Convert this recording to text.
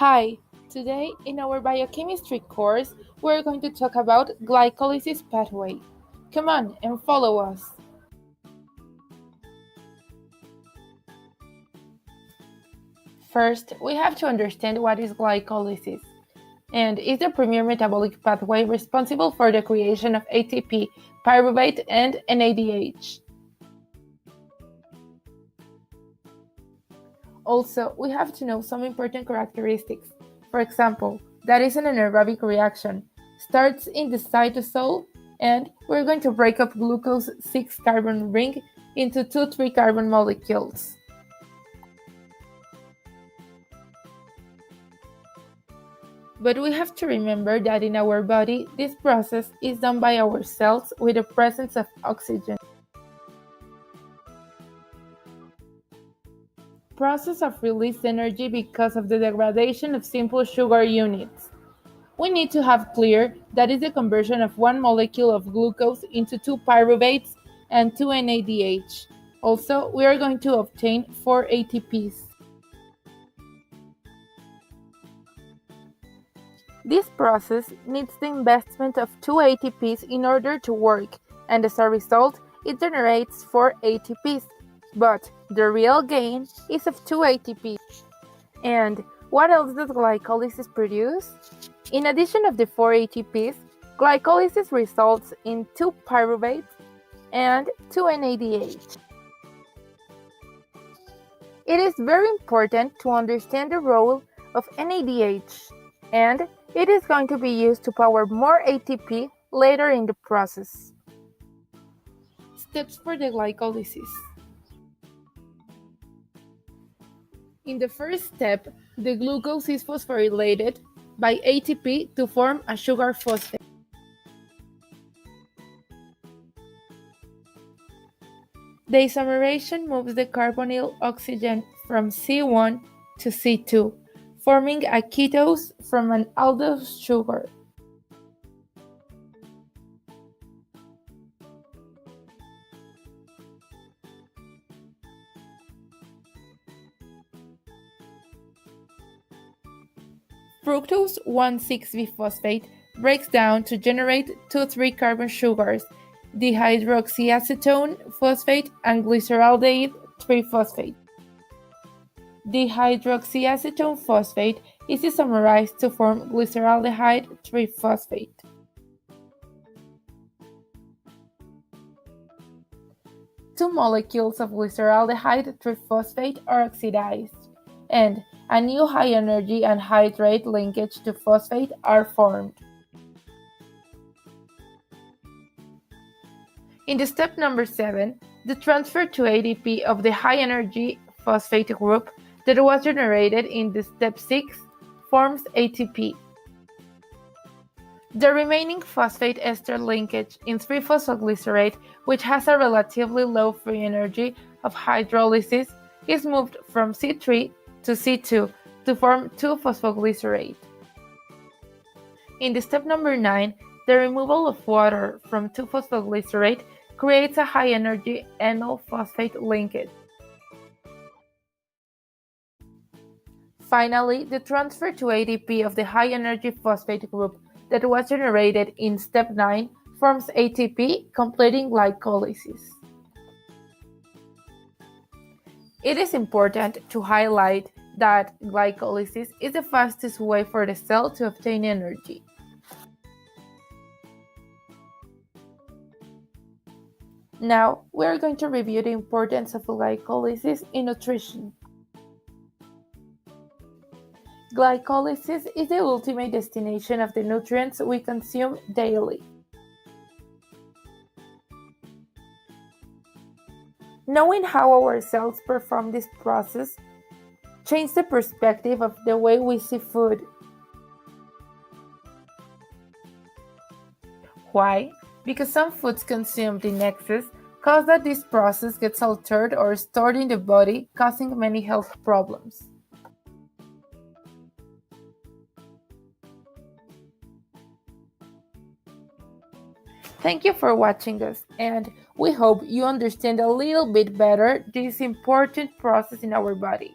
Hi, today in our biochemistry course, we're going to talk about glycolysis pathway. Come on and follow us. First, we have to understand what is glycolysis, and it's the premier metabolic pathway responsible for the creation of ATP, pyruvate, and NADH. Also, we have to know some important characteristics. For example, that is an anaerobic reaction, starts in the cytosol, and we're going to break up glucose 6-carbon ring into two 3-carbon molecules. But we have to remember that in our body, this process is done by our cells with the presence of oxygen. Process of released energy because of the degradation of simple sugar units. We need to have clear that is the conversion of one molecule of glucose into two pyruvates and two NADH. Also, we are going to obtain 4 ATPs. This process needs the investment of 2 ATPs in order to work, and as a result, it generates 4 ATPs. But the real gain is of 2 ATPs. And what else does glycolysis produce? In addition of the 4 ATPs, glycolysis results in 2 pyruvates and 2 NADH. It is very important to understand the role of NADH, and it is going to be used to power more ATP later in the process. Steps for the glycolysis. In the first step, the glucose is phosphorylated by ATP to form a sugar phosphate. The isomerization moves the carbonyl oxygen from C1 to C2, forming a ketose from an aldose sugar. Fructose 1,6-biphosphate breaks down to generate two 3-carbon sugars, dihydroxyacetone phosphate and glyceraldehyde 3-phosphate. Dihydroxyacetone phosphate is isomerized to form glyceraldehyde 3-phosphate. Two molecules of glyceraldehyde 3-phosphate are oxidized, and a new high-energy anhydride linkage to phosphate are formed. In the step number 7, the transfer to ADP of the high-energy phosphate group that was generated in the step 6 forms ATP. The remaining phosphate ester linkage in 3-phosphoglycerate, which has a relatively low free energy of hydrolysis, is moved from C3 to C2 to form 2-phosphoglycerate. In the step number 9, the removal of water from 2-phosphoglycerate creates a high-energy enol phosphate linkage. Finally, the transfer to ADP of the high-energy phosphate group that was generated in step 9 forms ATP, completing glycolysis. It is important to highlight that glycolysis is the fastest way for the cell to obtain energy. Now, we are going to review the importance of glycolysis in nutrition. Glycolysis is the ultimate destination of the nutrients we consume daily. Knowing how our cells perform this process changes the perspective of the way we see food. Why? Because some foods consumed in excess cause that this process gets altered or stored in the body, causing many health problems. Thank you for watching us, and we hope you understand a little bit better this important process in our body.